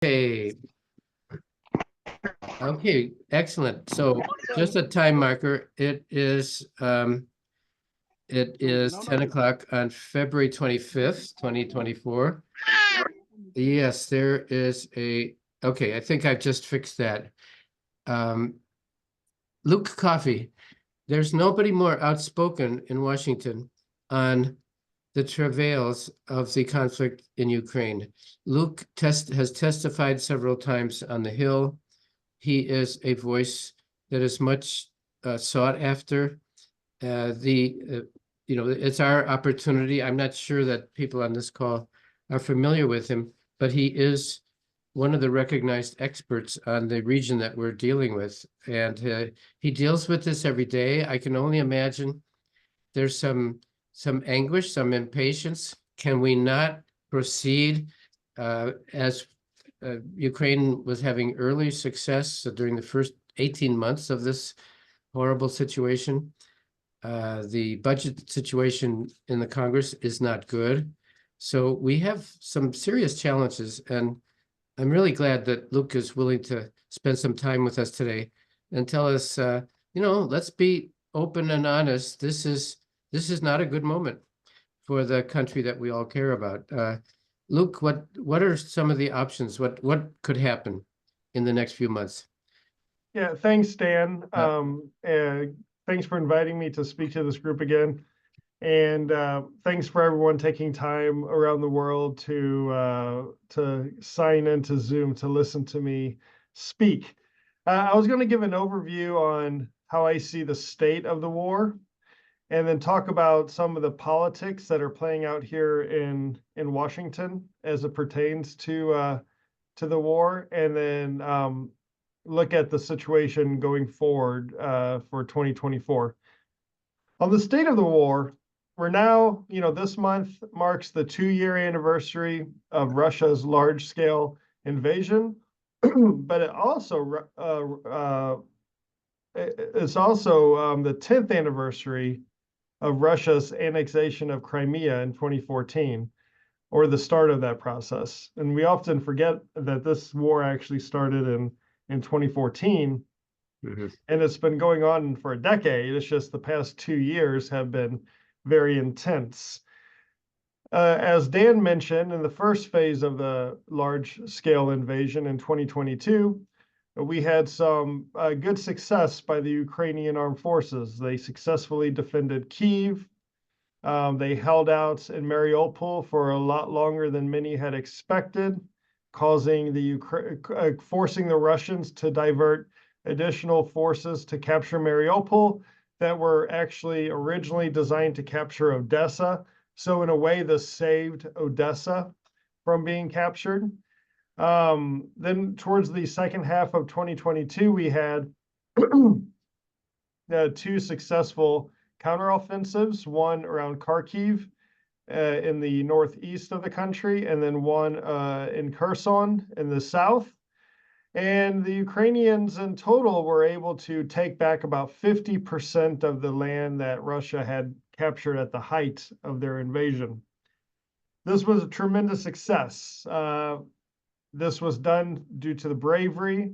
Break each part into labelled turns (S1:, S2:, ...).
S1: Okay, okay, excellent. So just a time marker. It is 10 o'clock on February 25th, 2024. Yes, there is okay, I think I've just fixed that. Um, Luke Coffey, there's nobody more outspoken in Washington on the travails of the conflict in Ukraine. Luke has testified several times on the Hill. He is a voice that is much sought after. The it's our opportunity. I'm not sure that people on this call are familiar with him, but he is one of the recognized experts on the region that we're dealing with, and he deals with this every day. I can only imagine there's some anguish, some impatience. Can we not proceed as Ukraine was having early success during the first 18 months of this horrible situation? The budget situation in the Congress is not good. So we have some serious challenges, and I'm really glad that Luke is willing to spend some time with us today and tell us, let's be open and honest. This is not a good moment for the country that we all care about. Luke, what are some of the options? What could happen in the next few months?
S2: Yeah, thanks, Dan.
S1: Uh,
S2: Thanks for inviting me to speak to this group again. And thanks for everyone taking time around the world to sign into Zoom to listen to me speak. I was going to give an overview on how I see the state of the war, and then talk about some of the politics that are playing out here in Washington as it pertains to the war, and then look at the situation going forward for 2024. On the state of the war, we're now, this month marks the 2-year anniversary of Russia's large-scale invasion, but it's also the 10th anniversary of Russia's annexation of Crimea in 2014, or the start of that process. And we often forget that this war actually started in 2014,
S1: mhm.
S2: and it's been going on for a decade. It's just the past 2 years have been very intense. As Dan mentioned, in the first phase of the large-scale invasion in 2022, we had some good success by the Ukrainian armed forces. They successfully defended Kyiv. They held out in Mariupol for a lot longer than many had expected, forcing the Russians to divert additional forces to capture Mariupol that were actually originally designed to capture Odessa. So in a way, this saved Odessa from being captured. Then towards the second half of 2022, we had two successful counteroffensives, one around Kharkiv in the northeast of the country, and then one in Kherson in the south. And the Ukrainians in total were able to take back about 50% of the land that Russia had captured at the height of their invasion. This was a tremendous success. This was done due to the bravery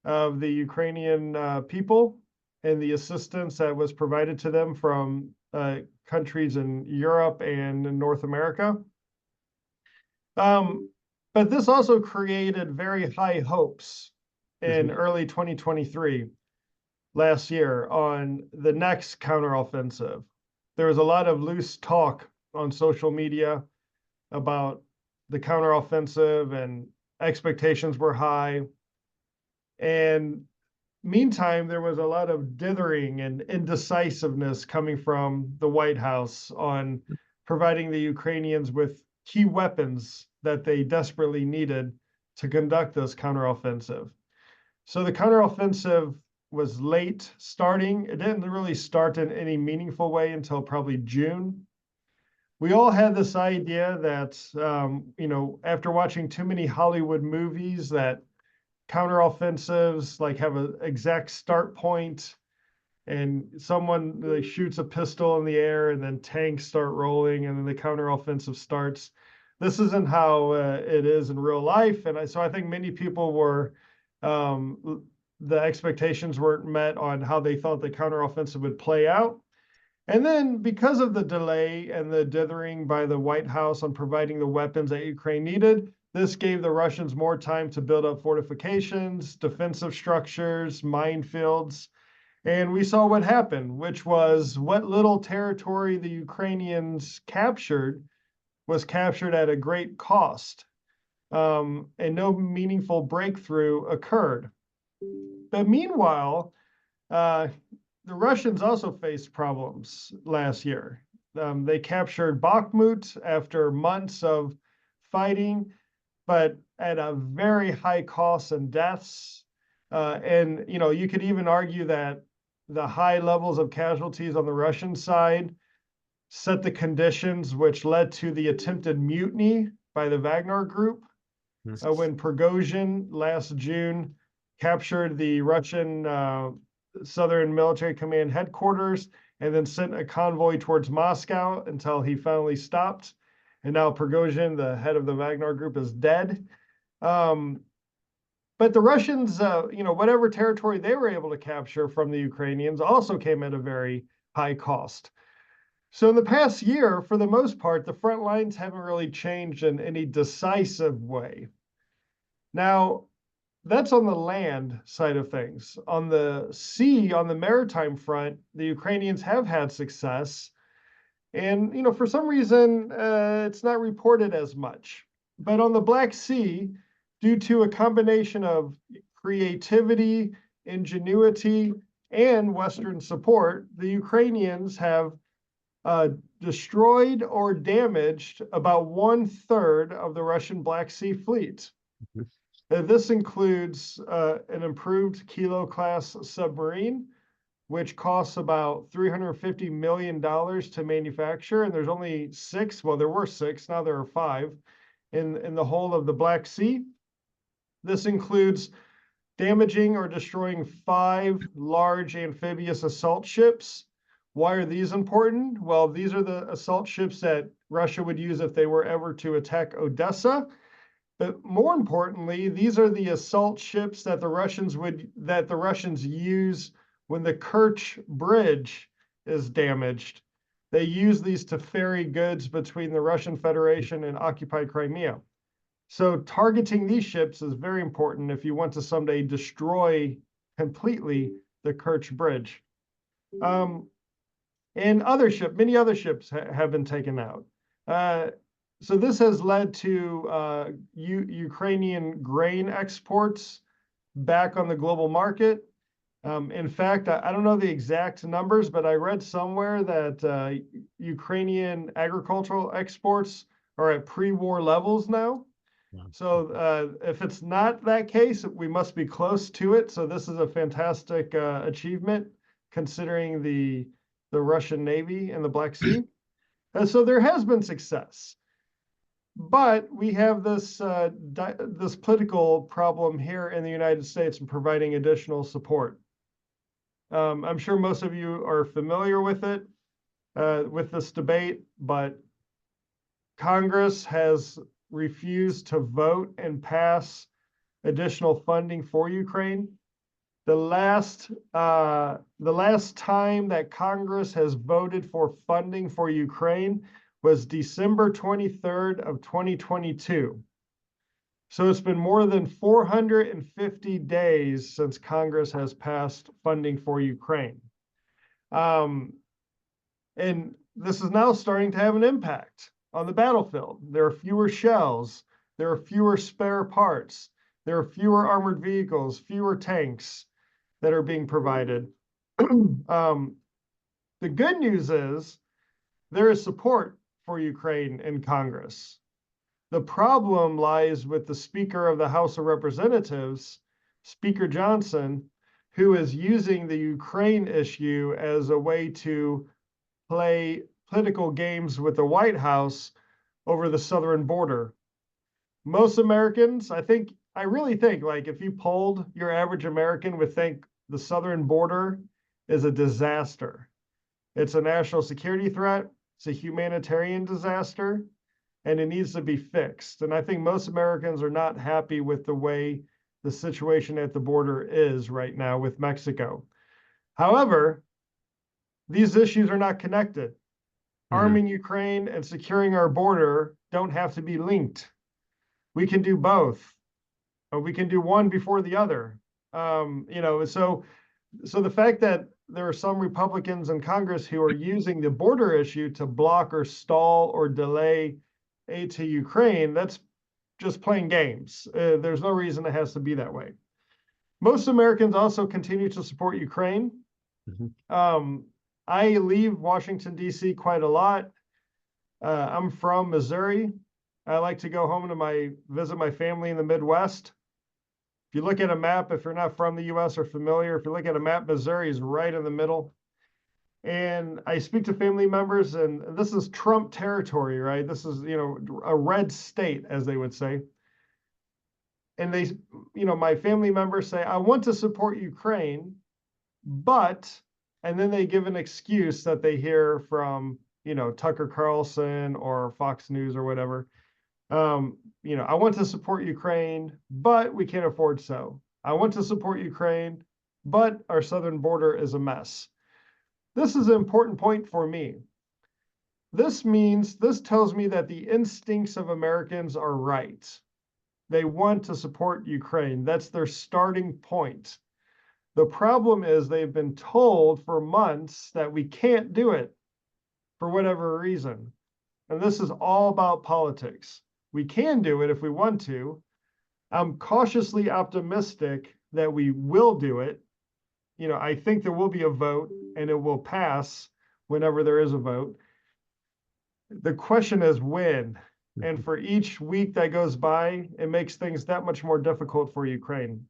S2: of the Ukrainian people and the assistance that was provided to them from countries in Europe and in North America. But this also created very high hopes in early 2023, last year, on the next counteroffensive. There was a lot of loose talk on social media about the counteroffensive, and expectations were high. And meantime, there was a lot of dithering and indecisiveness coming from the White House on providing the Ukrainians with key weapons that they desperately needed to conduct this counteroffensive. So the counteroffensive was late starting. It didn't really start in any meaningful way until probably June. We all had this idea that, after watching too many Hollywood movies, that counteroffensives like have an exact start point, and someone shoots a pistol in the air, and then tanks start rolling, and then the counteroffensive starts. this isn't how it is in real life. And so I think many people were, the expectations weren't met on how they thought the counteroffensive would play out. And then because of the delay and the dithering by the White House on providing the weapons that Ukraine needed, this gave the Russians more time to build up fortifications, defensive structures, minefields. And we saw what happened, which was what little territory the Ukrainians captured was captured at a great cost. And no meaningful breakthrough occurred. But meanwhile, the Russians also faced problems last year. They captured Bakhmut after months of fighting, but at a very high cost and deaths. And you could even argue that the high levels of casualties on the Russian side set the conditions which led to the attempted mutiny by the Wagner Group when Prigozhin last June captured the Russian Southern Military Command headquarters and then sent a convoy towards Moscow until he finally stopped. And now Prigozhin, the head of the Wagner Group, is dead. But the Russians, whatever territory they were able to capture from the Ukrainians also came at a very high cost. So in the past year, for the most part, the front lines haven't really changed in any decisive way. Now, that's on the land side of things. On the sea, on the maritime front, the Ukrainians have had success. And, for some reason, it's not reported as much. But on the Black Sea, due to a combination of creativity, ingenuity, and Western support, the Ukrainians have destroyed or damaged about 1/3 of the Russian Black Sea fleet. This includes an improved Kilo-class submarine, which costs about $350 million to manufacture, and there's only 6, well, there were 6, now there are 5, in the whole of the Black Sea. This includes damaging or destroying 5 large amphibious assault ships. Why are these important? Well, these are the assault ships that Russia would use if they were ever to attack Odessa. But more importantly, these are the assault ships that the Russians use when the Kerch Bridge is damaged. They use these to ferry goods between the Russian Federation and occupied Crimea. So targeting these ships is very important if you want to someday destroy completely the Kerch Bridge. And many other ships have been taken out. So this has led to Ukrainian grain exports back on the global market. In fact, I don't know the exact numbers, but I read somewhere that Ukrainian agricultural exports are at pre-war levels now. Wow. So if it's not that case, we must be close to it. So this is a fantastic achievement considering the Russian Navy in the Black Sea. And so there has been success. But we have this political problem here in the United States in providing additional support. I'm sure most of you are familiar with it, with this debate, but Congress has refused to vote and pass additional funding for Ukraine. The last time that Congress has voted for funding for Ukraine was December 23rd of 2022. So it's been more than 450 days since Congress has passed funding for Ukraine. And this is now starting to have an impact on the battlefield. There are fewer shells, there are fewer spare parts, there are fewer armored vehicles, fewer tanks that are being provided. The good news is there is support for Ukraine in Congress. The problem lies with the Speaker of the House of Representatives, Speaker Johnson, who is using the Ukraine issue as a way to play political games with the White House over the southern border. Most Americans, I really think, like if you polled your average American would think the southern border is a disaster. It's a national security threat. It's a humanitarian disaster. and it needs to be fixed. And I think most Americans are not happy with the way the situation at the border is right now with Mexico. However, these issues are not connected. Arming Ukraine and securing our border don't have to be linked. We can do both. We can do one before the other. So the fact that there are some Republicans in Congress who are using the border issue to block or stall or delay aid to Ukraine, that's just playing games. There's no reason it has to be that way. Most Americans also continue to support Ukraine. I leave Washington, D.C. quite a lot. I'm from Missouri. I like to go home to visit my family in the Midwest. If you look at a map, if you're not from the U.S. or familiar, if you look at a map, Missouri is right in the middle. And I speak to family members, and this is Trump territory, right? This is, a red state, as they would say. And they, my family members say, I want to support Ukraine, but, and then they give an excuse that they hear from, Tucker Carlson or Fox News or whatever. I want to support Ukraine, but we can't afford so. I want to support Ukraine, but our southern border is a mess. This is an important point for me. This tells me that the instincts of Americans are right. They want to support Ukraine. That's their starting point. The problem is they've been told for months that we can't do it for whatever reason. And this is all about politics. We can do it if we want to. I'm cautiously optimistic that we will do it. I think there will be a vote and it will pass whenever there is a vote. The question is when. And for each week that goes by, it makes things that much more difficult for Ukraine.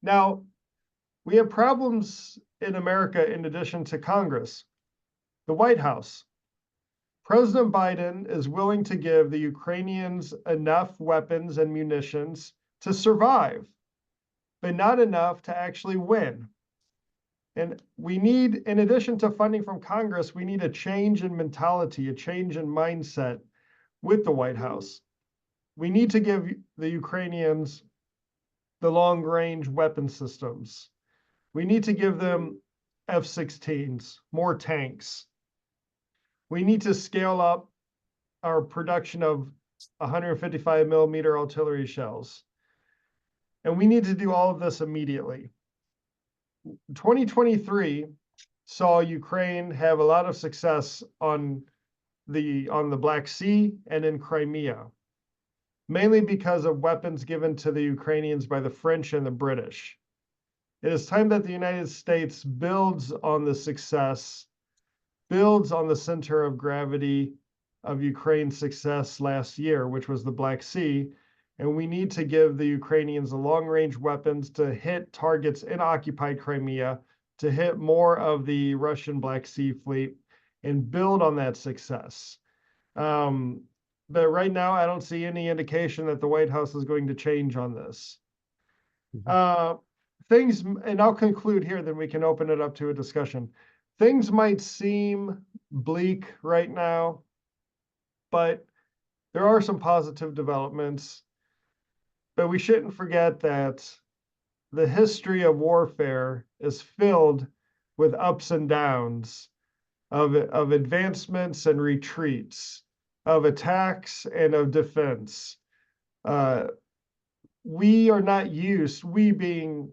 S2: Now, we have problems in America in addition to Congress. The White House. President Biden is willing to give the Ukrainians enough weapons and munitions to survive, but not enough to actually win. And we need, in addition to funding from Congress, we need a change in mentality, a change in mindset with the White House. We need to give the Ukrainians the long-range weapon systems. We need to give them F-16s, more tanks. We need to scale up our production of 155 millimeter artillery shells. And we need to do all of this immediately. 2023 saw Ukraine have a lot of success on the Black Sea and in Crimea, mainly because of weapons given to the Ukrainians by the French and the British. It is time that the United States builds on the success, builds on the center of gravity of Ukraine's success last year, which was the Black Sea, and we need to give the Ukrainians the long-range weapons to hit targets in occupied Crimea, to hit more of the Russian Black Sea fleet, and build on that success. But right now, I don't see any indication that the White House is going to change on this. Things, and I'll conclude here, then we can open it up to a discussion. Things might seem bleak right now, but there are some positive developments. But we shouldn't forget that the history of warfare is filled with ups and downs, of advancements and retreats, of attacks and of defense. We are not used, we being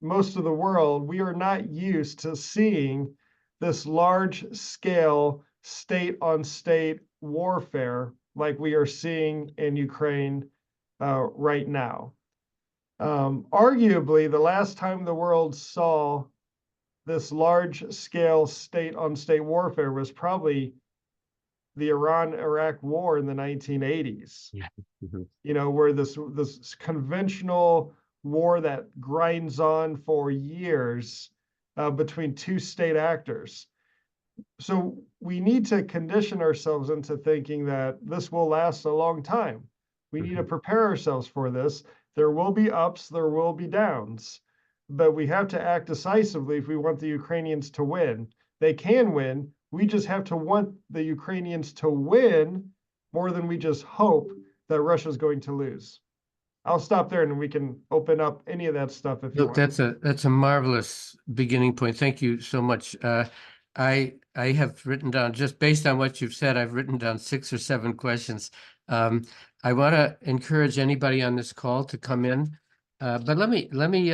S2: most of the world, we are not used to seeing this large-scale state-on-state warfare like we are seeing in Ukraine right now. Arguably, the last time the world saw this large-scale state-on-state warfare was probably the Iran-Iraq war in the 1980s. Where this conventional war that grinds on for years between two state actors. So we need to condition ourselves into thinking that this will last a long time. We need to prepare ourselves for this. There will be ups, there will be downs, but we have to act decisively if we want the Ukrainians to win. They can win. We just have to want the Ukrainians to win more than we just hope that Russia's going to lose. I'll stop there and we can open up any of that stuff if you
S1: Look,
S2: want.
S1: that's a marvelous beginning point. Thank you so much. I have written down, just based on what you've said, I've written down 6 or 7 questions. I want to encourage anybody on this call to come in, but let me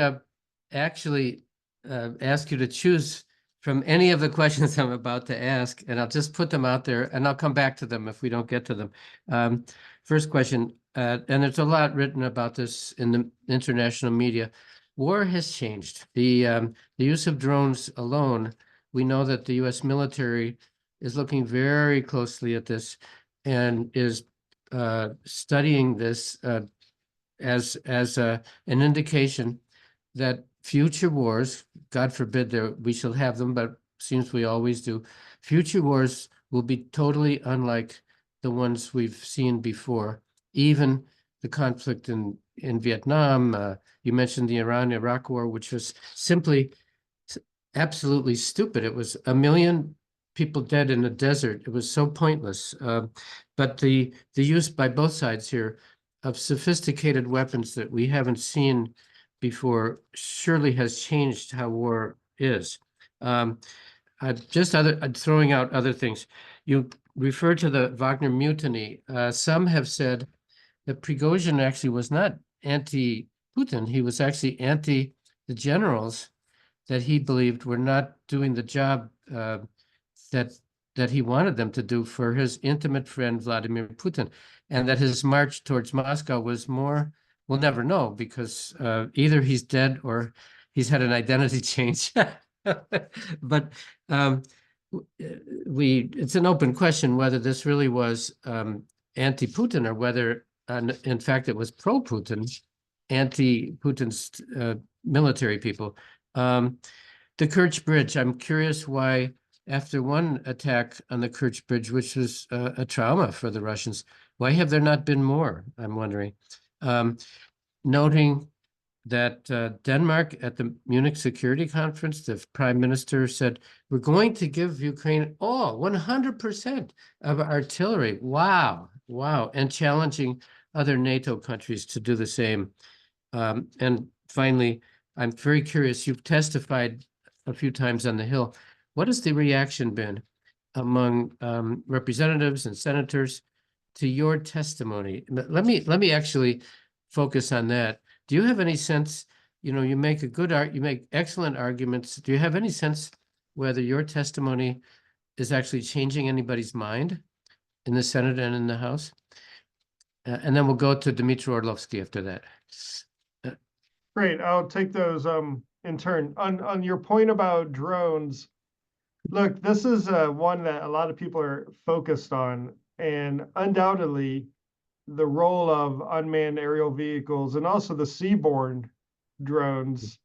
S1: actually ask you to choose from any of the questions I'm about to ask, and I'll just put them out there, and I'll come back to them if we don't get to them. First question, and there's a lot written about this in the international media. War has changed. The use of drones alone, we know that the U.S. military is looking very closely at this and is studying this as an indication that future wars, God forbid we shall have them, but seems we always do, future wars will be totally unlike the ones we've seen before. Even the conflict in Vietnam, you mentioned the Iran-Iraq war, which was simply absolutely stupid. It was 1 million people dead in the desert. It was so pointless. But the use by both sides here of sophisticated weapons that we haven't seen before surely has changed how war is. I'm throwing out other things. You refer to the Wagner mutiny. Some have said that Prigozhin actually was not anti-Putin. He was actually anti the generals that he believed were not doing the job that he wanted them to do for his intimate friend Vladimir Putin, and that his march towards Moscow was more. We'll never know because either he's dead or he's had an identity change. But it's an open question whether this really was anti-Putin or whether, in fact, it was pro-Putin, anti-Putin's military people. The Kerch Bridge, I'm curious why, after one attack on the Kerch Bridge, which was a trauma for the Russians, why have there not been more? I'm wondering. Noting that Denmark at the Munich Security Conference, the Prime Minister said, we're going to give Ukraine all 100% of artillery. Wow, wow. And challenging other NATO countries to do the same. And finally, I'm very curious, you've testified a few times on the Hill. What has the reaction been among representatives and senators to your testimony? Let me actually focus on that. Do you have any sense, you make you make excellent arguments. Do you have any sense whether your testimony is actually changing anybody's mind in the Senate and in the House? And then we'll go to Dmitry Orlovsky after that.
S2: Great, I'll take those in turn. On your point about drones, look, this is one that a lot of people are focused on, and undoubtedly the role of unmanned aerial vehicles and also the seaborne drones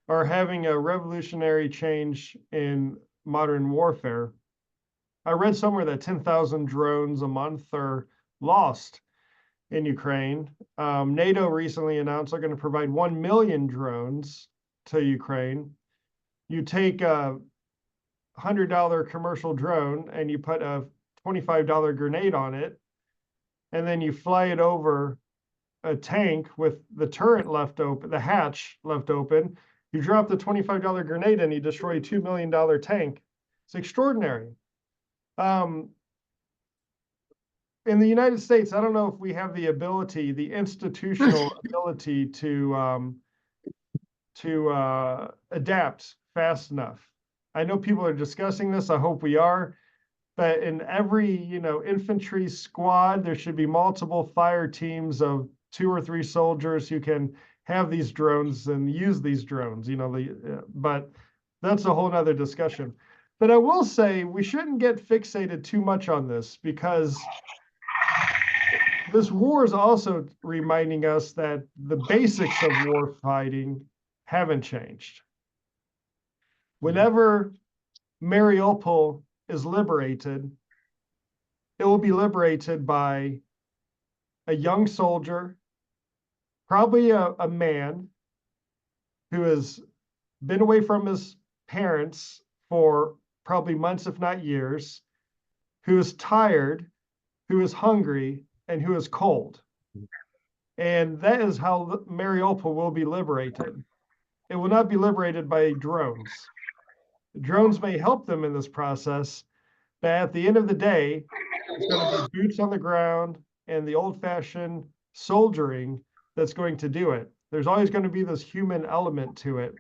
S2: are having a revolutionary change in modern warfare. I read somewhere that 10,000 drones a month are lost in Ukraine. NATO recently announced they're going to provide 1 million drones to Ukraine. You take a $100 commercial drone and you put a $25 grenade on it, and then you fly it over a tank with the turret left open, the hatch left open. You drop the $25 grenade and you destroy a $2 million tank. It's extraordinary. In the United States, I don't know if we have the ability, the institutional ability to adapt fast enough. I know people are discussing this. I hope we are. But in every, infantry squad, there should be multiple fire teams of 2 or 3 soldiers who can have these drones and use these drones, but that's a whole nother discussion. But I will say we shouldn't get fixated too much on this, because this war is also reminding us that the basics of war fighting haven't changed. Whenever Mariupol is liberated, it will be liberated by a young soldier, probably a man who has been away from his parents for probably months, if not years, who is tired, who is hungry, and who is cold. And that is how Mariupol will be liberated. It will not be liberated by drones. Drones may help them in this process, but at the end of the day, it's going to be boots on the ground and the old-fashioned soldiering that's going to do it. There's always going to be this human element to it.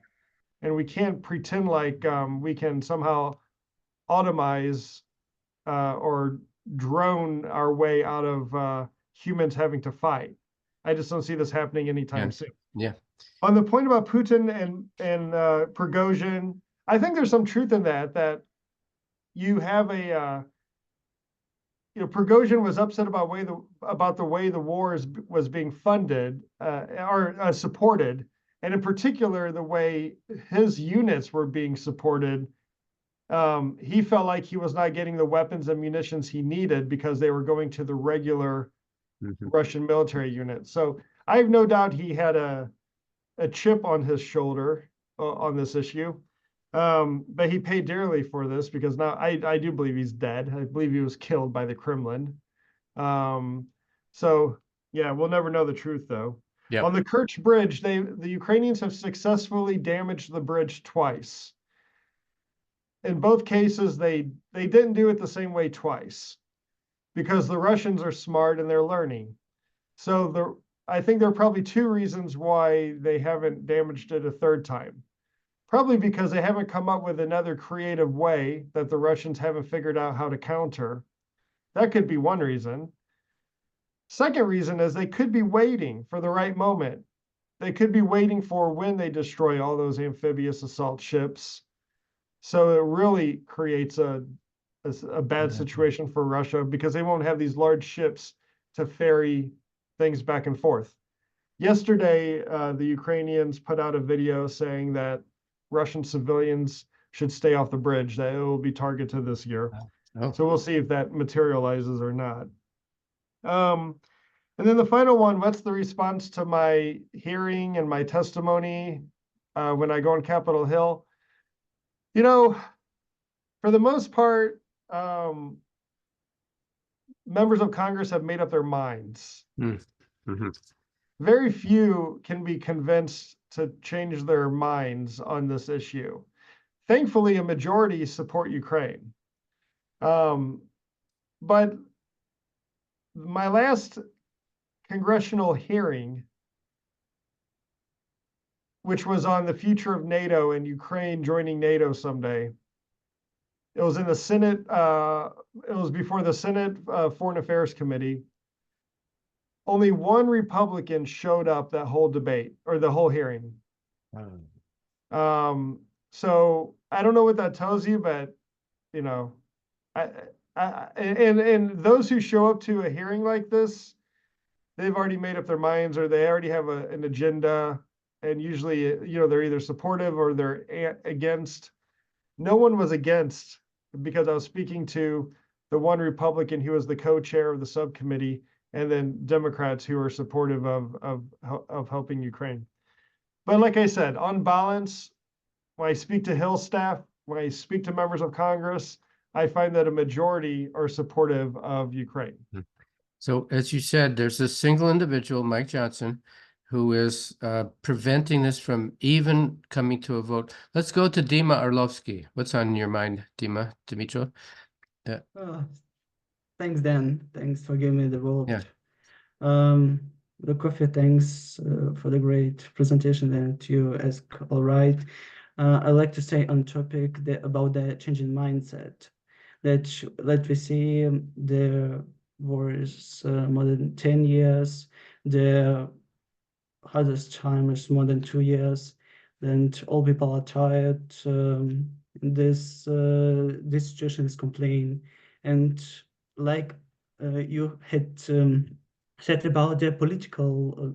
S2: And we can't pretend like we can somehow automize or drone our way out of humans having to fight. I just don't see this happening anytime soon.
S1: Yeah.
S2: On the point about Putin and Prigozhin, I think there's some truth in that you have a Prigozhin was upset about the way the war was being funded or supported, and in particular the way his units were being supported. He felt like he was not getting the weapons and munitions he needed because they were going to the regular Russian military unit. So I have no doubt he had a chip on his shoulder on this issue. But he paid dearly for this because now I do believe he's dead. I believe he was killed by the Kremlin. So yeah, we'll never know the truth though.
S1: Yeah.
S2: On the Kerch Bridge, the Ukrainians have successfully damaged the bridge twice. In both cases, they didn't do it the same way twice because the Russians are smart and they're learning. So I think there are probably two reasons why they haven't damaged it a third time. Probably because they haven't come up with another creative way that the Russians haven't figured out how to counter. That could be one reason. Second reason is they could be waiting for the right moment. They could be waiting for when they destroy all those amphibious assault ships. So it really creates a bad situation for Russia because they won't have these large ships to ferry things back and forth. Yesterday, the Ukrainians put out a video saying that Russian civilians should stay off the bridge, that it will be targeted this year.
S1: Oh.
S2: So we'll see if that materializes or not. And then the final one, what's the response to my hearing and my testimony when I go on Capitol Hill? For the most part, members of Congress have made up their minds. Very few can be convinced to change their minds on this issue. Thankfully, a majority support Ukraine. But my last congressional hearing, which was on the future of NATO and Ukraine joining NATO someday, it was in the Senate, it was before the Senate Foreign Affairs Committee. Only one Republican showed up that whole debate or the whole hearing. So I don't know what that tells you, but and those who show up to a hearing like this, they've already made up their minds or they already have an agenda, and usually they're either supportive or they're against. No one was against because I was speaking to the one Republican who was the co-chair of the subcommittee, and then Democrats who are supportive of helping Ukraine. But like I said, on balance, when I speak to Hill staff, when I speak to members of Congress, I find that a majority are supportive of Ukraine.
S1: So as you said, there's a single individual, Mike Johnson, who is preventing this from even coming to a vote. Let's go to Dima Arlovsky. What's on your mind, Dima, Dimitro?
S3: Thanks, Dan. Thanks for giving me the vote.
S1: Yeah.
S3: The Coffey, thanks for the great presentation and you ask all right. I'd like to say on topic about the changing mindset. Let we see the war is more than 10 years. The hardest time is more than 2 years. And all people are tired. This situation is complaining. And like you had said about the political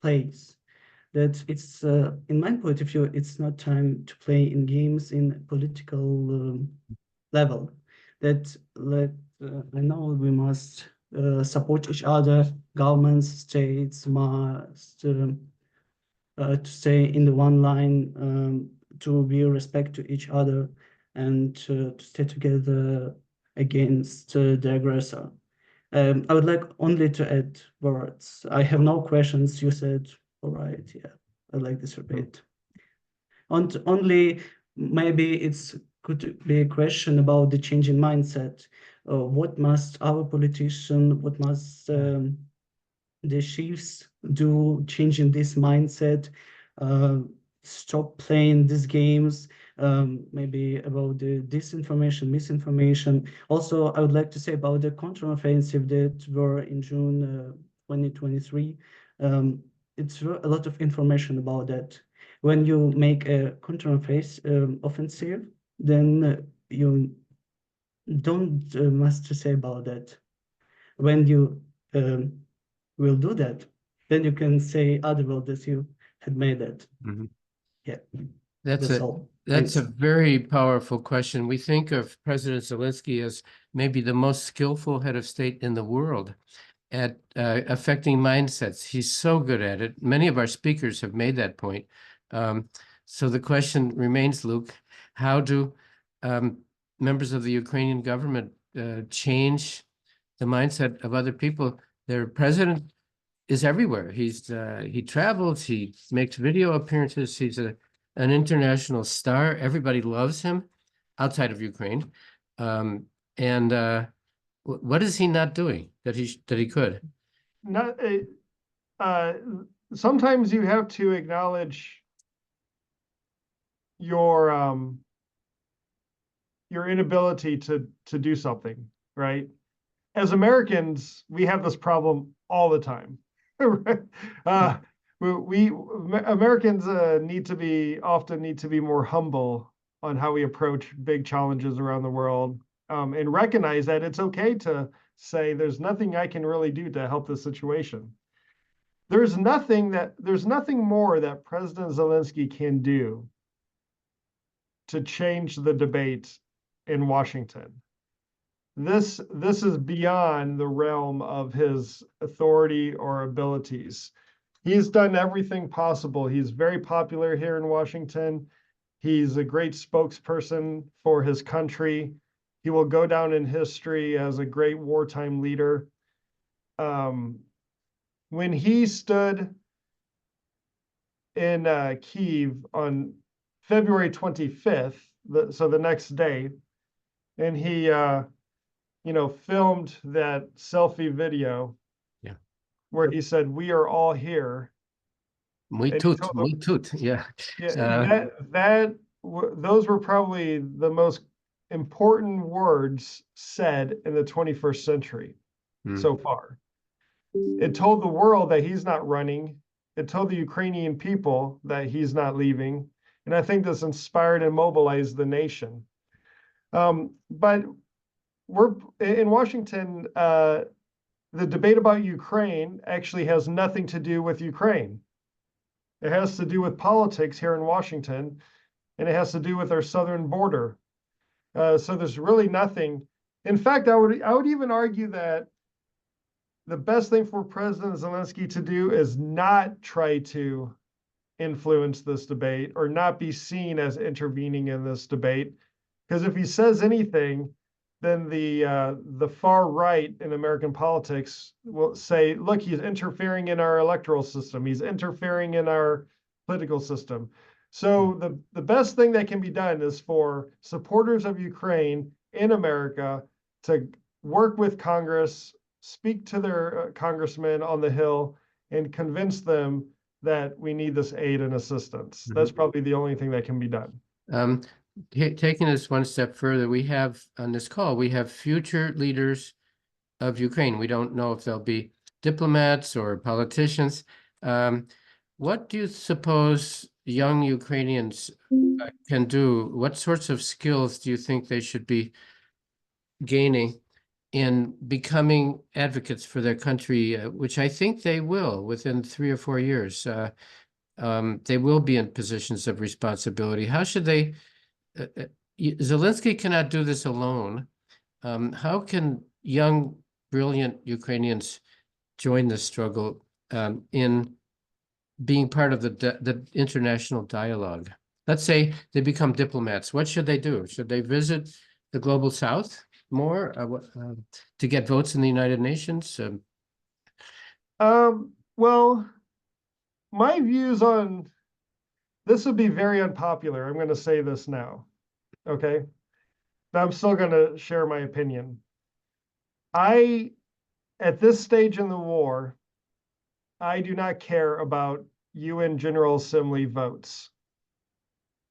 S3: place, that it's in my point of view, it's not time to play in games in political level. That I know we must support each other. Governments, states must to stay in the one line, to be respect to each other, and to stay together against the aggressor. I would like only to add words. I have no questions. You said, all right, yeah, I like this debate. And only maybe it's could be a question about the changing mindset. What must our politician, what must the chiefs do changing this mindset, uh, stop playing these games, maybe about the disinformation, misinformation. Also, I would like to say about the counteroffensive that were in June 2023. It's a lot of information about that. When you make a offensive, then you don't much to say about that. When you will do that, then you can say otherwise that you had made that.
S1: Mhm.
S3: Yeah,
S1: That's
S3: that's
S1: a
S3: all.
S1: that's a
S3: Thanks.
S1: very powerful question. We think of President Zelensky as maybe the most skillful head of state in the world at affecting mindsets. He's so good at it. Many of our speakers have made that point. So the question remains, Luke, how do members of the Ukrainian government change the mindset of other people? Their president is everywhere. He travels, he makes video appearances, he's an international star. Everybody loves him outside of Ukraine. And what is he not doing that he could?
S2: Not, uh, sometimes you have to acknowledge your inability to do something, right? As Americans, we have this problem all the time. We Americans often need to be more humble on how we approach big challenges around the world, and recognize that it's okay to say there's nothing I can really do to help the situation. There's nothing more that President Zelensky can do to change the debate in Washington. This is beyond the realm of his authority or abilities. He's done everything possible. He's very popular here in Washington. He's a great spokesperson for his country. He will go down in history as a great wartime leader. When he stood in Kyiv on February 25th, so the next day, and he filmed that selfie video,
S1: Yeah.
S2: where he said, "We are all here."
S1: Muy
S2: And he
S1: tut,
S2: told
S1: muy
S2: them,
S1: tut, yeah.
S2: those were probably the most important words said in the 21st century so far. It told the world that he's not running. It told the Ukrainian people that he's not leaving. And I think this inspired and mobilized the nation. But we're in Washington, the debate about Ukraine actually has nothing to do with Ukraine. It has to do with politics here in Washington, and it has to do with our southern border. So there's really nothing. In fact, I would even argue that the best thing for President Zelensky to do is not try to influence this debate or not be seen as intervening in this debate. Because if he says anything, then the far right in American politics will say, look, he's interfering in our electoral system. He's interfering in our political system. So the best thing that can be done is for supporters of Ukraine in America to work with Congress, speak to their congressmen on the Hill, and convince them that we need this aid and assistance. That's probably the only thing that can be done.
S1: Taking this one step further, we have on this call, we have future leaders of Ukraine. We don't know if they'll be diplomats or politicians. What do you suppose young Ukrainians can do? What sorts of skills do you think they should be gaining in becoming advocates for their country, which I think they will within 3 or 4 years? They will be in positions of responsibility. How should they? Zelensky cannot do this alone. How can young, brilliant Ukrainians join the struggle in being part of the international dialogue? Let's say they become diplomats. What should they do? Should they visit the global South? more to get votes in the United Nations?
S2: Well, my views on this would be very unpopular. I'm going to say this now, okay? But I'm still going to share my opinion. At this stage in the war, I do not care about UN General Assembly votes.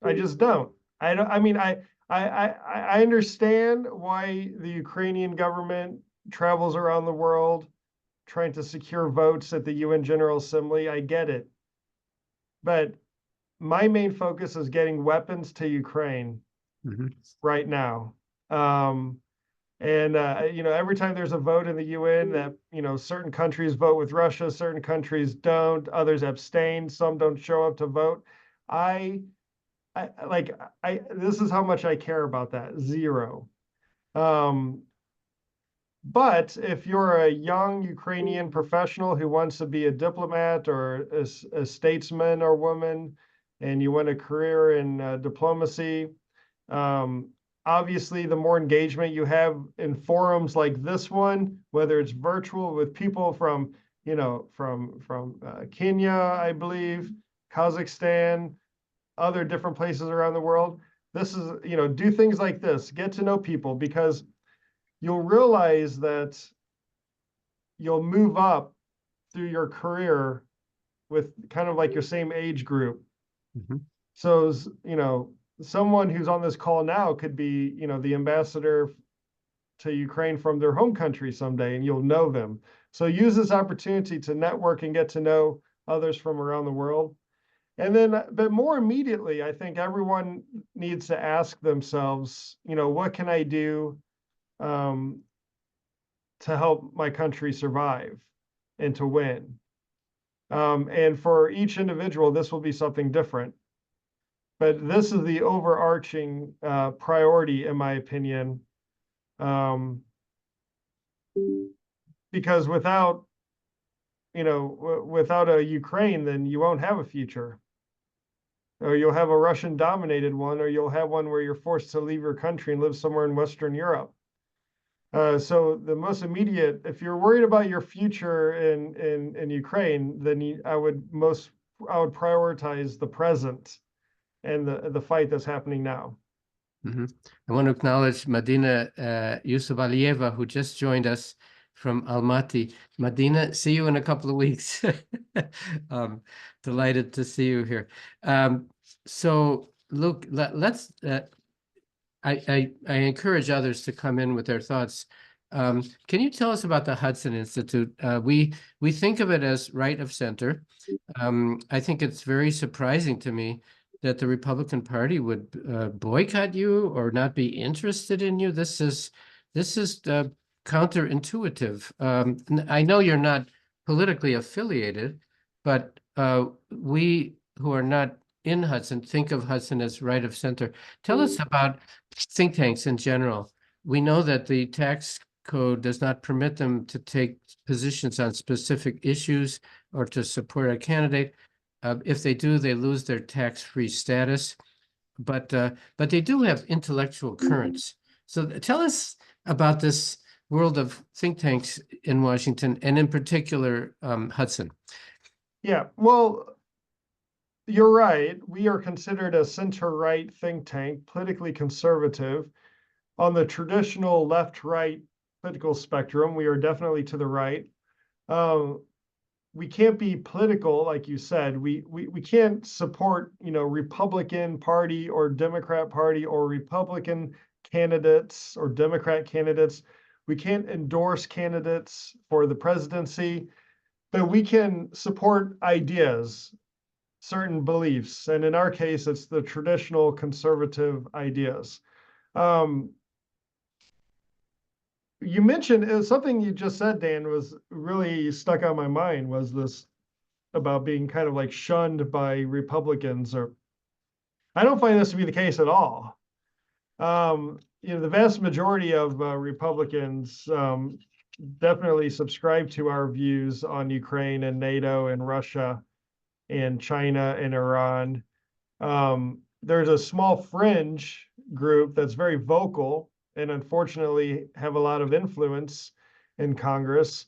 S2: I just don't. I don't. I mean, I understand why the Ukrainian government travels around the world trying to secure votes at the UN General Assembly. I get it. But my main focus is getting weapons to Ukraine right now. Every time there's a vote in the UN that, certain countries vote with Russia, certain countries don't, others abstain, some don't show up to vote. This is how much I care about that. Zero. But if you're a young Ukrainian professional who wants to be a diplomat or a statesman or woman, and you want a career in diplomacy, obviously, the more engagement you have in forums like this one, whether it's virtual with people from Kenya, I believe, Kazakhstan, other different places around the world, this is, do things like this, get to know people, because you'll realize that you'll move up through your career with kind of like your same age group. So, someone who's on this call now could be, the ambassador to Ukraine from their home country someday, and you'll know them. So use this opportunity to network and get to know others from around the world. And then, but more immediately, I think everyone needs to ask themselves, what can I do to help my country survive and to win? And for each individual, this will be something different. But this is the overarching priority, in my opinion, because without a Ukraine, then you won't have a future. Or you'll have a Russian-dominated one, or you'll have one where you're forced to leave your country and live somewhere in Western Europe. So the most immediate, if you're worried about your future in Ukraine, then I would prioritize the present and the fight that's happening now.
S1: I want to acknowledge Madina Yusufalieva, who just joined us from Almaty. Madina, see you in a couple of weeks. Delighted to see you here. So, Luke, let's. I encourage others to come in with their thoughts. Can you tell us about the Hudson Institute? We think of it as right of center. I think it's very surprising to me that the Republican Party would boycott you or not be interested in you. This is counterintuitive. I know you're not politically affiliated, but we who are not in Hudson think of Hudson as right of center. Tell us about think tanks in general. We know that the tax code does not permit them to take positions on specific issues or to support a candidate. If they do, they lose their tax-free status. But they do have intellectual currents. So tell us about this world of think tanks in Washington, and in particular, Hudson.
S2: Yeah, well, you're right. We are considered a center-right think tank, politically conservative. On the traditional left-right political spectrum, we are definitely to the right. We can't be political, like you said. We can't support, Republican Party or Democrat Party or Republican candidates or Democrat candidates. We can't endorse candidates for the presidency, but we can support ideas, certain beliefs. And in our case, it's the traditional conservative ideas. You mentioned something you just said, Dan, was really stuck on my mind, was this about being kind of like shunned by Republicans. Or I don't find this to be the case at all. The vast majority of Republicans definitely subscribe to our views on Ukraine and NATO and Russia and China and Iran. There's a small fringe group that's very vocal and unfortunately have a lot of influence in Congress.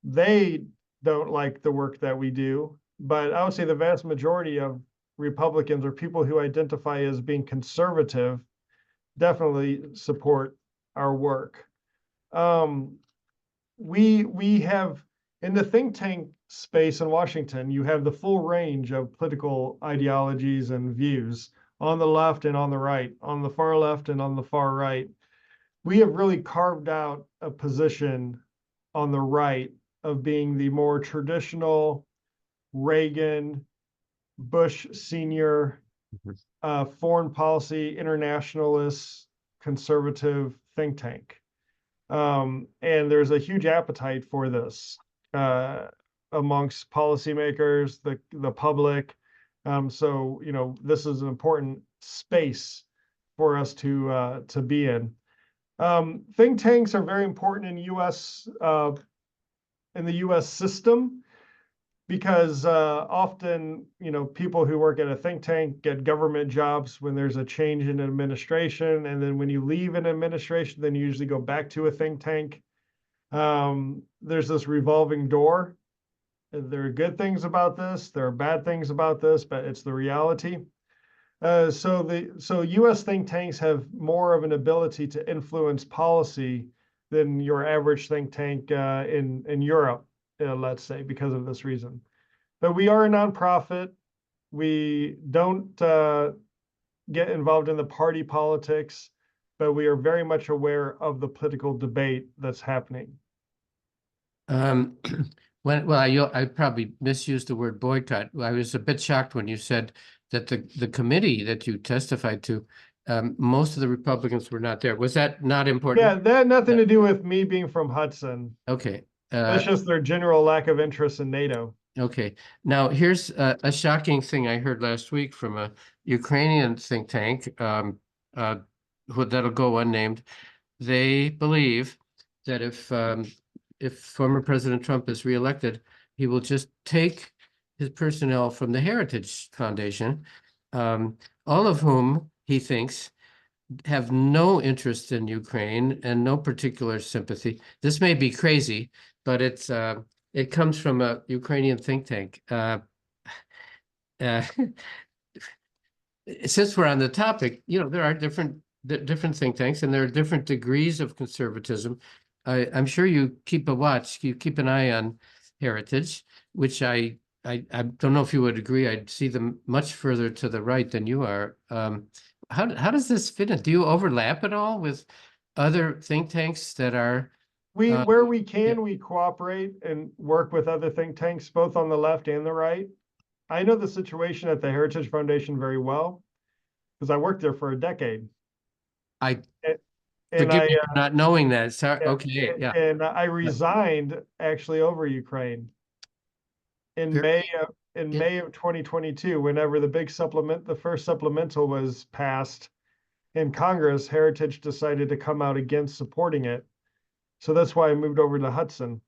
S2: They don't like the work that we do, but I would say the vast majority of Republicans or people who identify as being conservative definitely support our work. We have in the think tank space in Washington, you have the full range of political ideologies and views on the left and on the right, on the far left and on the far right. We have really carved out a position on the right of being the more traditional Reagan, Bush senior, foreign policy, internationalist, conservative think tank. And there's a huge appetite for this amongst policymakers, the public. So, you know, this is an important space for us to be in. Think tanks are very important in the U.S. system because often, you know, people who work at a think tank get government jobs when there's a change in administration, and then when you leave an administration, then you usually go back to a think tank. There's this revolving door. There are good things about this. There are bad things about this, but it's the reality. So U.S. think tanks have more of an ability to influence policy than your average think tank in Europe, let's say, because of this reason. But we are a nonprofit. We don't get involved in the party politics, but we are very much aware of the political debate that's happening.
S1: I probably misused the word boycott. I was a bit shocked when you said that the committee that you testified to, most of the Republicans were not there. Was that not important?
S2: Yeah, that had nothing to do with me being from Hudson.
S1: Okay.
S2: That's just their general lack of interest in NATO.
S1: Okay. Now, here's a shocking thing I heard last week from a Ukrainian think tank, that'll go unnamed. They believe that if former President Trump is reelected, he will just take his personnel from the Heritage Foundation, all of whom he thinks have no interest in Ukraine and no particular sympathy. This may be crazy, but it comes from a Ukrainian think tank. Since we're on the topic, you know, there are different think tanks, and there are different degrees of conservatism. I'm sure you keep an eye on Heritage, which I don't know if you would agree. I'd see them much further to the right than you are. How does this fit in? Do you overlap at all with other think tanks that are?
S2: Where we can, we cooperate and work with other think tanks, both on the left and the right. I know the situation at the Heritage Foundation very well because I worked there for a decade.
S1: Forgive me for not knowing that. Sorry. Okay, yeah.
S2: And I resigned actually over Ukraine in May of 2022, whenever the first supplemental was passed in Congress. Heritage decided to come out against supporting it. So that's why I moved over to Hudson.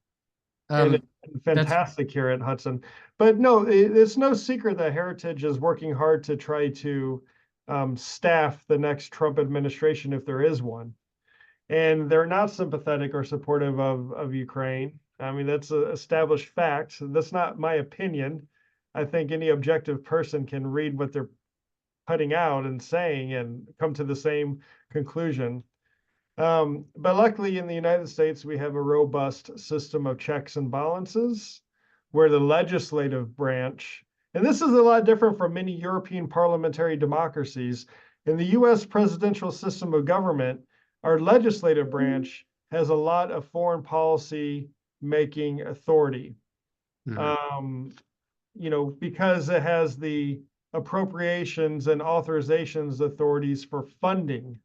S2: And it's fantastic here at Hudson. But no, it's no secret that Heritage is working hard to try to staff the next Trump administration, if there is one. And they're not sympathetic or supportive of Ukraine. I mean, that's an established fact. That's not my opinion. I think any objective person can read what they're putting out and saying and come to the same conclusion. But luckily in the United States, we have a robust system of checks and balances where the legislative branch, and this is a lot different from many European parliamentary democracies. In the US presidential system of government, our legislative branch has a lot of foreign policy making authority. You know, because it has the appropriations and authorizations authorities for funding.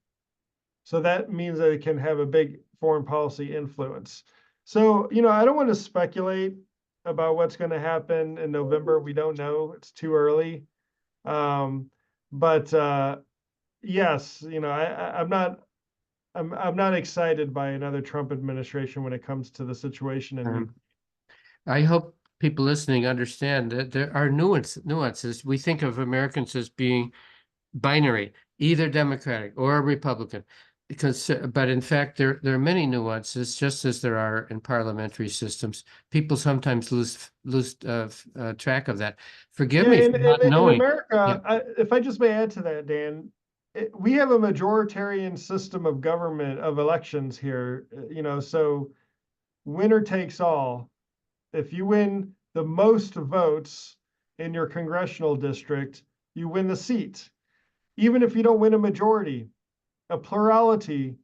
S2: So that means that it can have a big foreign policy influence. So, you know, I don't want to speculate about what's going to happen in November. We don't know. It's too early. But yes, you know, I'm not excited by another Trump administration when it comes to the situation in Ukraine.
S1: I hope people listening understand that there are nuances. We think of Americans as being binary, either Democratic or Republican. because, but in fact, there are many nuances, just as there are in parliamentary systems. People sometimes lose track of that. Forgive me for not
S2: In
S1: knowing.
S2: America, if I just may add to that, Dan, we have a majoritarian system of government of elections here. So winner takes all. If you win the most votes in your congressional district, you win the seat. Even if you don't win a majority, a plurality.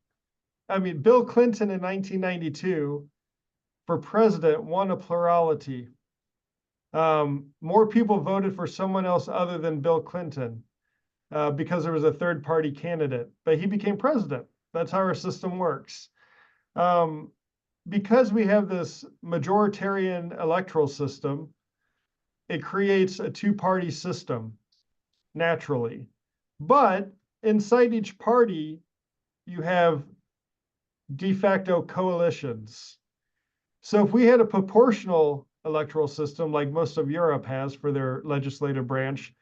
S2: I mean, Bill Clinton in 1992 for president won a plurality. More people voted for someone else other than Bill Clinton because there was a third party candidate, but he became president. That's how our system works. Because we have this majoritarian electoral system, it creates a two-party system naturally. But inside each party, you have de facto coalitions. So if we had a proportional electoral system like most of Europe has for their legislative branch,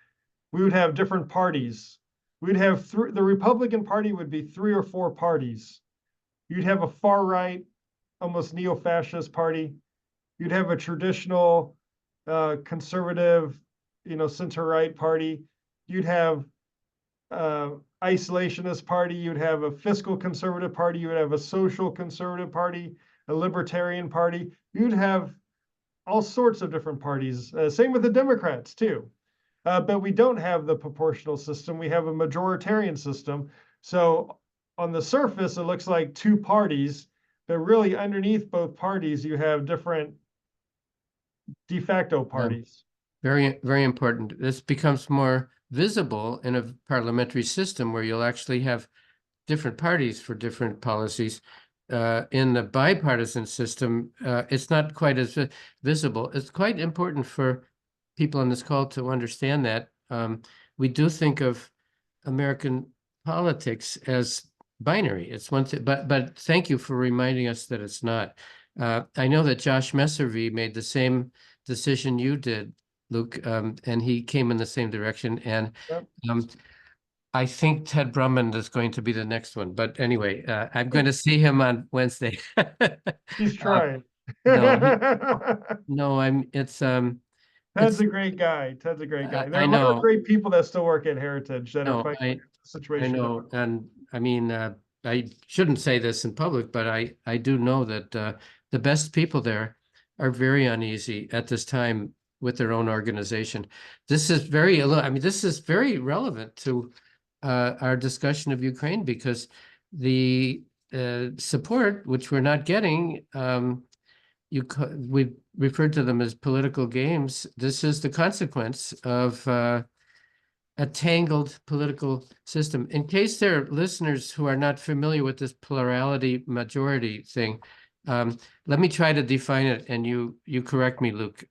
S2: we would have different parties. We'd have the Republican Party would be 3 or 4 parties. You'd have a far right, almost neo-fascist party. You'd have a traditional conservative, center-right party. You'd have isolationist party. You'd have a fiscal conservative party. You would have a social conservative party, a libertarian party. You'd have all sorts of different parties. Same with the Democrats too. But we don't have the proportional system. We have a majoritarian system. So on the surface, it looks like 2 parties, but really underneath both parties, you have different de facto parties.
S1: Very, very important. This becomes more visible in a parliamentary system where you'll actually have different parties for different policies. In the bipartisan system, it's not quite as visible. It's quite important for people on this call to understand that. We do think of American politics as binary. It's one thing, but thank you for reminding us that it's not. I know that Josh Messervy made the same decision you did, Luke, and he came in the same direction. And
S2: Yep.
S1: I think Ted Drummond is going to be the next one. But anyway, I'm going to see him on Wednesday.
S2: He's trying.
S1: No, it's
S2: Ted's a great guy. Ted's a great guy. There are
S1: I
S2: a lot of
S1: know.
S2: great people that still work at Heritage that are
S1: No,
S2: fighting the
S1: I
S2: situation.
S1: know, and I mean, I shouldn't say this in public, but I do know that the best people there are very uneasy at this time with their own organization. This is this is very relevant to our discussion of Ukraine because the support, which we're not getting, we referred to them as political games. This is the consequence of a tangled political system. In case there are listeners who are not familiar with this plurality majority thing, let me try to define it, and you correct me, Luke.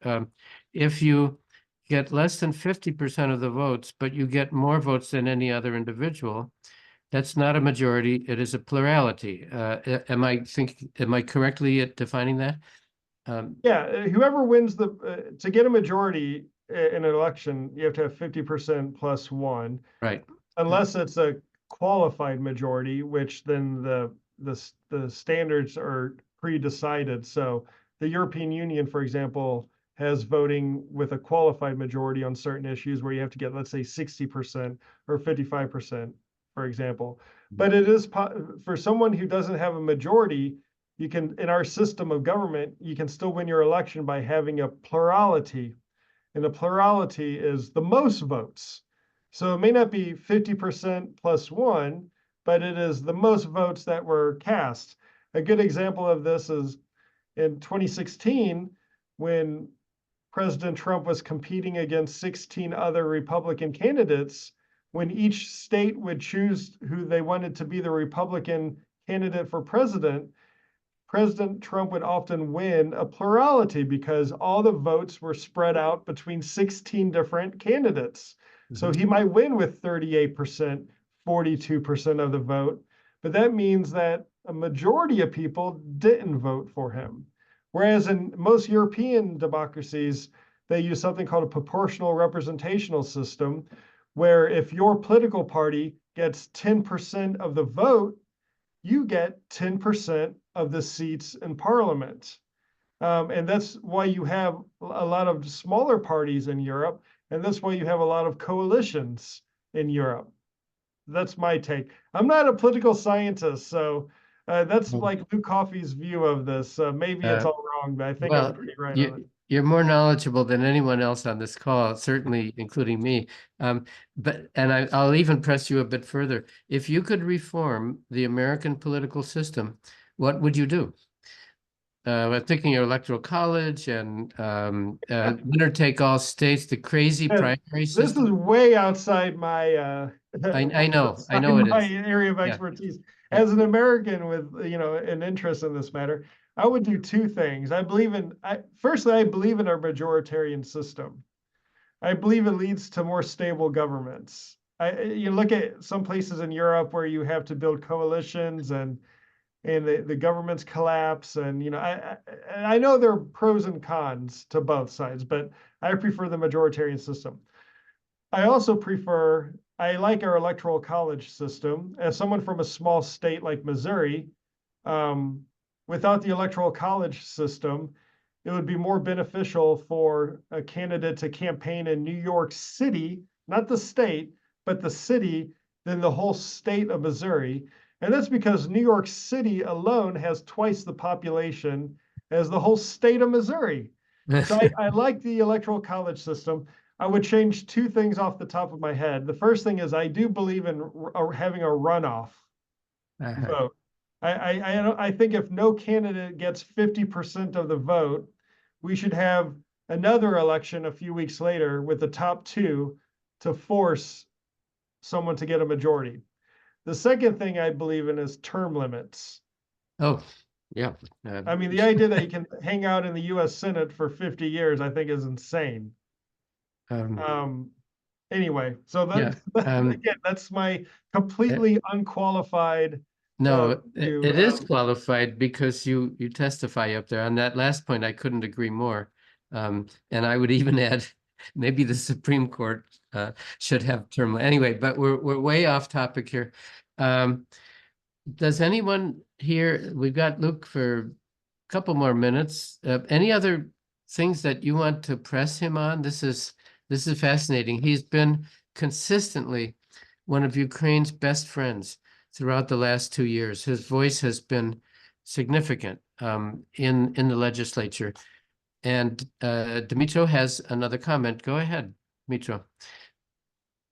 S1: If you get less than 50% of the votes, but you get more votes than any other individual, that's not a majority, it is a plurality. Am I correctly at defining that?
S2: Yeah, whoever wins to get a majority in an election, you have to have 50% plus 1.
S1: Right.
S2: Unless it's a qualified majority, which then the standards are pre-decided. So the European Union, for example, has voting with a qualified majority on certain issues where you have to get, let's say, 60% or 55%, for example. But it is for someone who doesn't have a majority, you can, in our system of government, you can still win your election by having a plurality. And a plurality is the most votes. So it may not be 50% plus 1, but it is the most votes that were cast. A good example of this is in 2016, when President Trump was competing against 16 other Republican candidates, when each state would choose who they wanted to be the Republican candidate for president, President Trump would often win a plurality because all the votes were spread out between 16 different candidates. So he might win with 38%, 42% of the vote, but that means that a majority of people didn't vote for him. Whereas in most European democracies, they use something called a proportional representational system, where if your political party gets 10% of the vote, you get 10% of the seats in parliament. And that's why you have a lot of smaller parties in Europe, and that's why you have a lot of coalitions in Europe. That's my take. I'm not a political scientist, so that's like Luke Coffey's view of this. Maybe it's all wrong, but I think I'm
S1: Well,
S2: pretty right on it.
S1: you're more knowledgeable than anyone else on this call, certainly including me. I'll even press you a bit further. If you could reform the American political system, what would you do? I'm thinking your electoral college and winner take all states, the crazy
S2: Yeah,
S1: primary
S2: This is
S1: system.
S2: way outside my
S1: I know it
S2: my
S1: is.
S2: area of
S1: Yeah.
S2: expertise.
S1: Yeah.
S2: As an American with an interest in this matter, I would do two things. Firstly, I believe in our majoritarian system. I believe it leads to more stable governments. You look at some places in Europe where you have to build coalitions and the governments collapse, and I know there are pros and cons to both sides, but I prefer the majoritarian system. I like our electoral college system. As someone from a small state like Missouri, without the electoral college system, it would be more beneficial for a candidate to campaign in New York City, not the state, but the city, than the whole state of Missouri. And that's because New York City alone has twice the population as the whole state of Missouri. So I like the electoral college system. I would change two things off the top of my head. The first thing is I do believe in having a runoff vote. I think if no candidate gets 50% of the vote, we should have another election a few weeks later with the top two to force someone to get a majority. The second thing I believe in is term limits.
S1: Oh, yeah.
S2: I mean, the idea that you can hang out in the US Senate for 50 years, I think is insane. Anyway, so again, that's my completely unqualified
S1: No,
S2: view.
S1: it is qualified because you testify up there. On that last point, I couldn't agree more. And I would even add, maybe the Supreme Court should have term. Anyway, but we're way off topic here. Does anyone here? We've got Luke for a couple more minutes. Any other things that you want to press him on? This is fascinating. He's been consistently one of Ukraine's best friends throughout the last 2 years. His voice has been significant in the legislature. And Dmytro has another comment. Go ahead, Dmytro.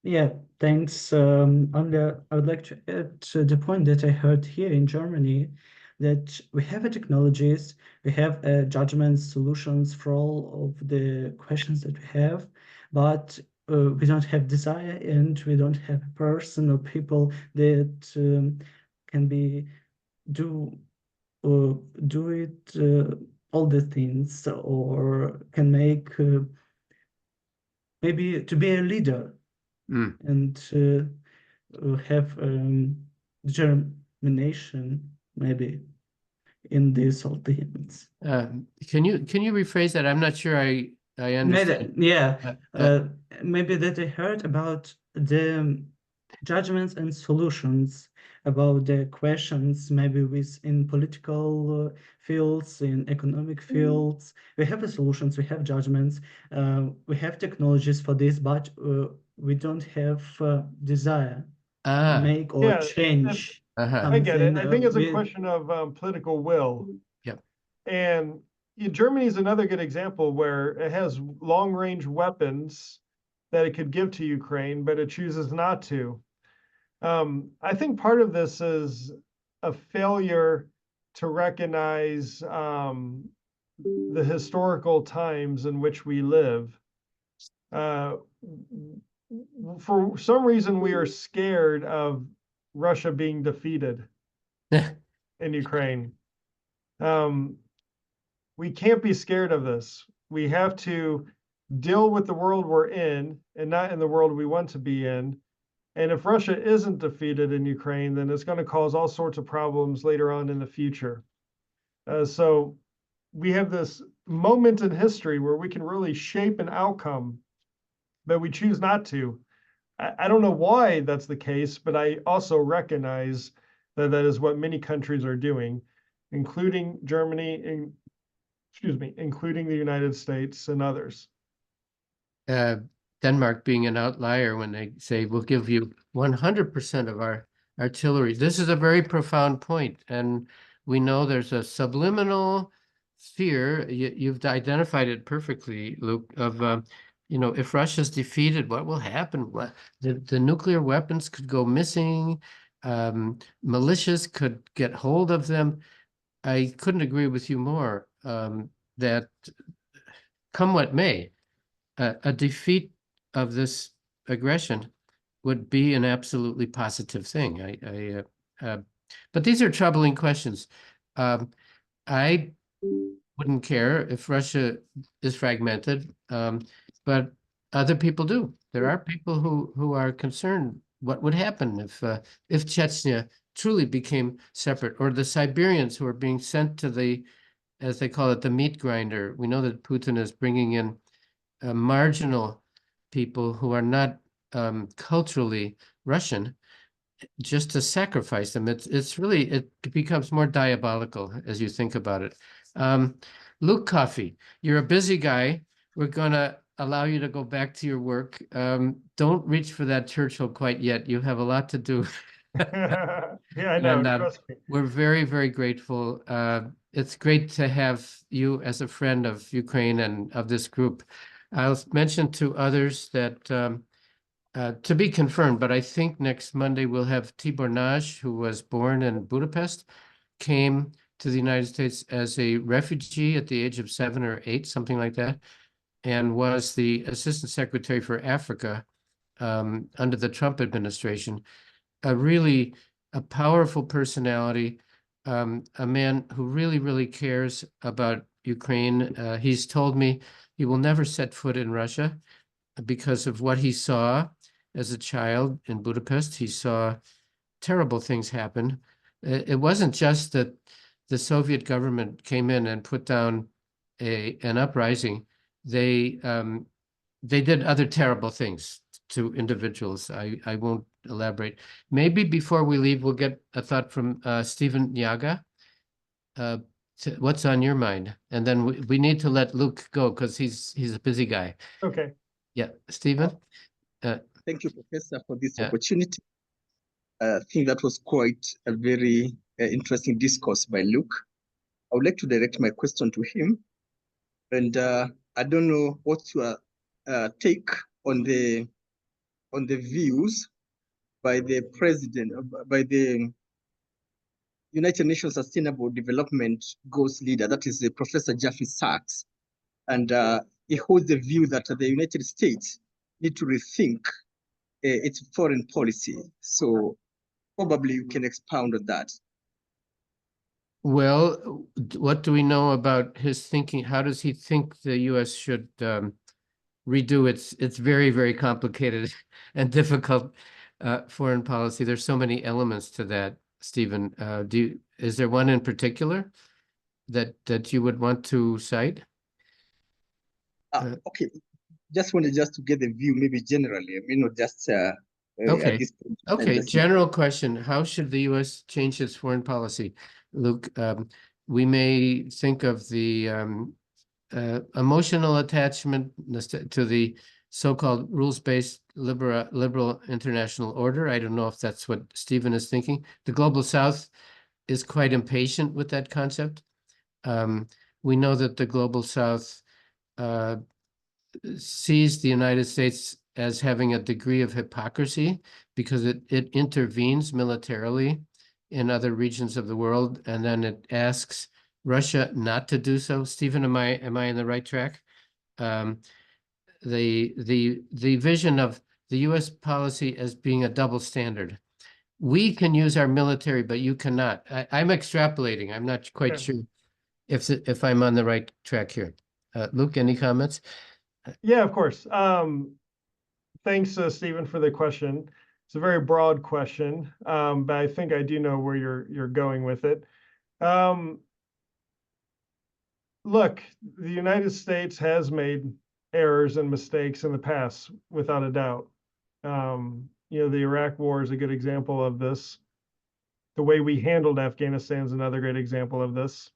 S3: Yeah, thanks. Only I would like to add to the point that I heard here in Germany that we have technologies, we have judgments, solutions for all of the questions that we have, but we don't have desire and we don't have a person or people that can do it all the things or can make maybe to be a leader and have determination maybe in these all things.
S1: Can you rephrase that? I'm not sure I understand.
S3: Maybe that I heard about the judgments and solutions about the questions maybe in political fields, in economic fields. We have the solutions, we have judgments, we have technologies for this, but we don't have desire to make or change
S2: I get it. I think it's a
S3: with...
S2: question of political will.
S1: Yep.
S2: And Germany is another good example where it has long-range weapons that it could give to Ukraine, but it chooses not to. I think part of this is a failure to recognize the historical times in which we live. For some reason, we are scared of Russia being defeated in Ukraine. We can't be scared of this. We have to deal with the world we're in and not in the world we want to be in. And if Russia isn't defeated in Ukraine, then it's going to cause all sorts of problems later on in the future. So we have this moment in history where we can really shape an outcome, but we choose not to. I don't know why that's the case, but I also recognize That is what many countries are doing, including Germany, including the United States and others.
S1: Denmark being an outlier when they say we'll give you 100% of our artillery. This is a very profound point, and we know there's a subliminal fear. You've identified it perfectly, Luke, of if Russia's defeated, what will happen? The nuclear weapons could go missing. Militias could get hold of them. I couldn't agree with you more that come what may, a defeat of this aggression would be an absolutely positive thing. But these are troubling questions. I wouldn't care if Russia is fragmented, but other people do. There are people who are concerned what would happen if Chechnya truly became separate, or the Siberians who are being sent to the, as they call it, the meat grinder. We know that Putin is bringing in marginal people who are not culturally Russian, just to sacrifice them. It becomes more diabolical as you think about it. Luke Coffey, you're a busy guy. We're gonna allow you to go back to your work. Don't reach for that Churchill quite yet. You have a lot to do.
S2: Yeah, I know.
S1: And
S2: Trust me.
S1: we're very, very grateful. It's great to have you as a friend of Ukraine and of this group. I'll mention to others that to be confirmed, but I think next Monday we'll have Tibor Nagy, who was born in Budapest, came to the United States as a refugee at the age of 7 or 8, something like that, and was the Assistant Secretary for Africa under the Trump administration. A powerful personality, a man who really, really cares about Ukraine. He's told me he will never set foot in Russia because of what he saw as a child in Budapest. He saw terrible things happen. It wasn't just that the Soviet government came in and put down an uprising. They did other terrible things to individuals. I won't elaborate. Maybe before we leave, we'll get a thought from Stephen Nyaga. What's on your mind? And then we need to let Luke go because he's a busy guy.
S2: Okay.
S1: Yeah, Stephen?
S4: Thank you, Professor, for this
S1: Yeah.
S4: opportunity. I think that was quite a very interesting discourse by Luke. I would like to direct my question to him. And I don't know what's your take on the views by the president, by the United Nations Sustainable Development Goals leader, that is Professor Jeffrey Sachs. And he holds the view that the United States need to rethink its foreign policy. So probably you can expound on that.
S1: Well, what do we know about his thinking? How does he think the U.S. should redo its very, very complicated and difficult foreign policy? There's so many elements to that, Stephen. Is there one in particular that you would want to cite?
S4: Okay, just wanted to get the view, maybe generally. I mean, not just
S1: Okay.
S4: at this point.
S1: Okay, general question. How should the U.S. change its foreign policy? Luke, we may think of the emotional attachment to the so-called rules-based liberal international order. I don't know if that's what Stephen is thinking. The Global South is quite impatient with that concept. We know that the Global South sees the United States as having a degree of hypocrisy because it intervenes militarily in other regions of the world, and then it asks Russia not to do so. Stephen, am I in the right track? The vision of the U.S. policy as being a double standard. We can use our military, but you cannot. I'm extrapolating. I'm not quite sure if I'm on the right track here. Luke, any comments?
S2: Yeah, of course. Thanks, Stephen, for the question. It's a very broad question, but I think I do know where you're going with it. Look, the United States has made errors and mistakes in the past, without a doubt. The Iraq War is a good example of this. The way we handled Afghanistan is another great example of this.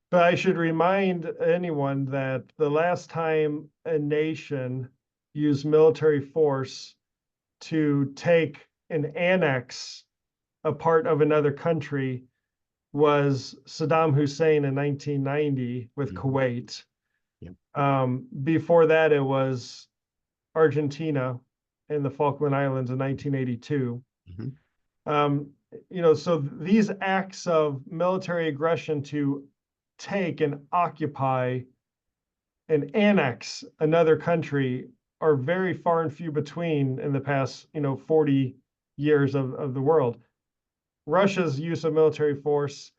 S2: But I should remind anyone that the last time a nation used military force to take and annex a part of another country was Saddam Hussein in 1990 with Kuwait. Before that, it was Argentina and the Falkland Islands in 1982. So these acts of military aggression to take and occupy and annex another country are very far and few between in the past, 40 years of the world. Russia's use of military force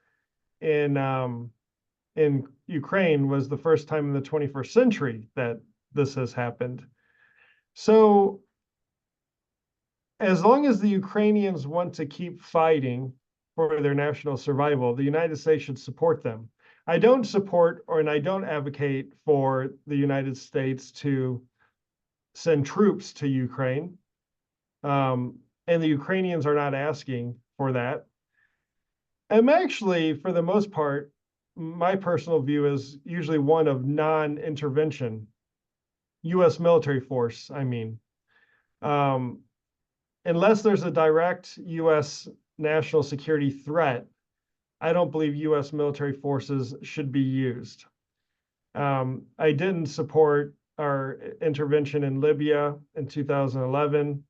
S2: in Ukraine was the first time in the 21st century that this has happened. So as long as the Ukrainians want to keep fighting for their national survival, the United States should support them. I don't support and I don't advocate for the United States to send troops to Ukraine. And the Ukrainians are not asking for that. I'm actually, for the most part, my personal view is usually one of non-intervention. U.S. military force, I mean. Unless there's a direct U.S. national security threat, I don't believe U.S. military forces should be used. I didn't support our intervention in Libya in 2011.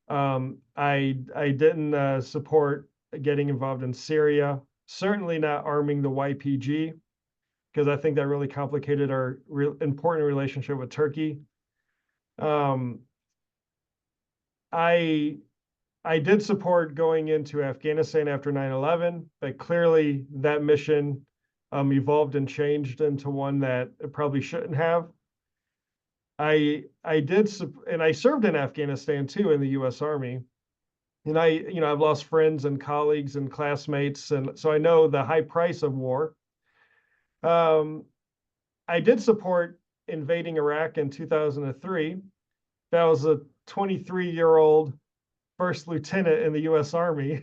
S2: I didn't support getting involved in Syria, certainly not arming the YPG, because I think that really complicated our important relationship with Turkey. I did support going into Afghanistan after 9/11, but clearly that mission evolved and changed into one that it probably shouldn't have. I served in Afghanistan too in the U.S. Army, and I've lost friends and colleagues and classmates, and so I know the high price of war. I did support invading Iraq in 2003. That was a 23-year-old first lieutenant in the U.S. Army.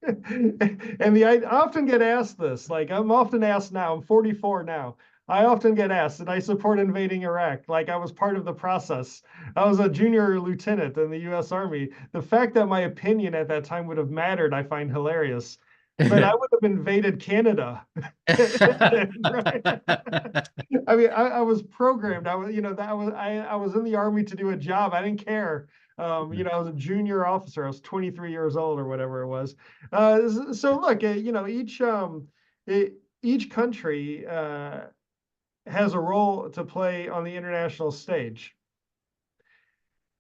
S2: And I often get asked this, like I'm often asked now, I'm 44 now. I often get asked, did I support invading Iraq? Like I was part of the process. I was a junior lieutenant in the U.S. Army. The fact that my opinion at that time would have mattered, I find hilarious. But I would have invaded Canada. Right? I mean, I was programmed. I was in the Army to do a job. I didn't care. I was a junior officer. I was 23 years old or whatever it was. So look, each country has a role to play on the international stage.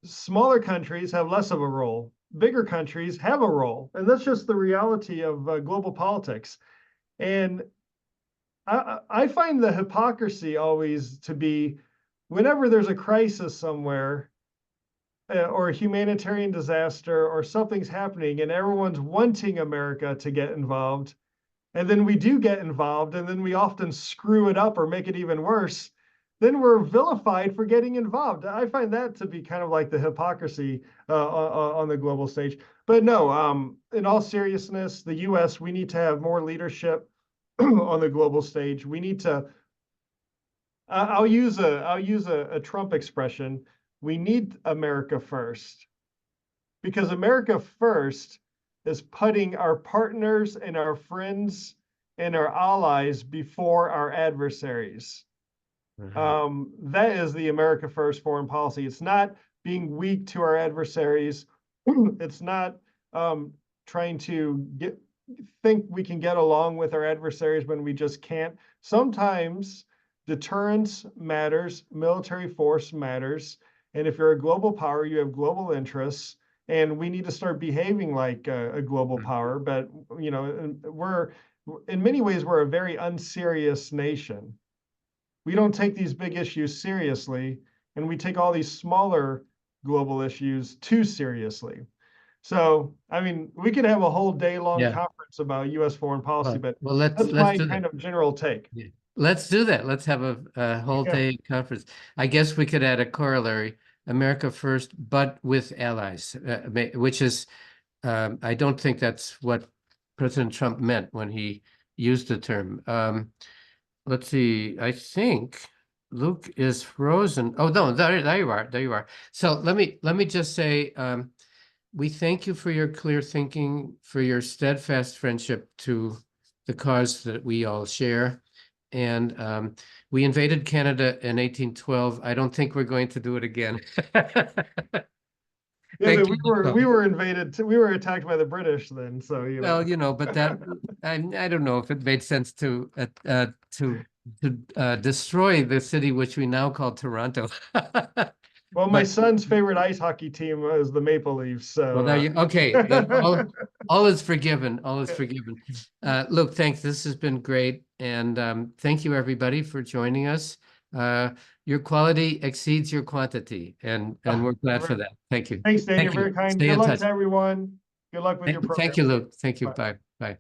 S2: Smaller countries have less of a role. Bigger countries have a role, and that's just the reality of global politics. And I find the hypocrisy always to be whenever there's a crisis somewhere or a humanitarian disaster or something's happening and everyone's wanting America to get involved, and then we do get involved, and then we often screw it up or make it even worse, then we're vilified for getting involved. I find that to be kind of like the hypocrisy on the global stage. But no, in all seriousness, the U.S., we need to have more leadership on the global stage. We need to, I'll use a Trump expression. We need America first, because America first is putting our partners and our friends and our allies before our adversaries. That is the America first foreign policy. It's not being weak to our adversaries. It's not trying to think we can get along with our adversaries when we just can't. Sometimes deterrence matters, military force matters, and if you're a global power, you have global interests, and we need to start behaving like a global power. But we're in many ways we're a very unserious nation. We don't take these big issues seriously, and we take all these smaller global issues too seriously. So, I mean, we could have a whole day-long conference about U.S. foreign policy, but that's my kind of general take.
S1: Yeah. Let's do that. Let's have a whole day conference. I guess we could add a corollary, America first, but with allies, which is, I don't think that's what President Trump meant when he used the term. Let's see, I think Luke is frozen. Oh, no, there you are, there you are. So let me just say, we thank you for your clear thinking, for your steadfast friendship to the cause that we all share. And we invaded Canada in 1812. I don't think we're going to do it again.
S2: Yeah,
S1: Thank
S2: but
S1: you.
S2: we were invaded too. We were attacked by the British then, so you know.
S1: Well, you know, but that I don't know if it made sense to destroy the city which we now call Toronto.
S2: Well, my
S1: But-
S2: son's favorite ice hockey team is the Maple Leafs, so
S1: Well, there you okay. Then all is forgiven. All is forgiven. Look, thanks. This has been great, and thank you everybody for joining us. Your quality exceeds your quantity, and we're glad for that. Thank you.
S2: Thanks, Dan.
S1: Thank
S2: You're
S1: you.
S2: very kind.
S1: Stay
S2: Good
S1: in
S2: luck
S1: touch.
S2: to everyone. Good luck with your program.
S1: Thank you, Luke. Thank you.
S2: Bye.
S1: Bye. Bye.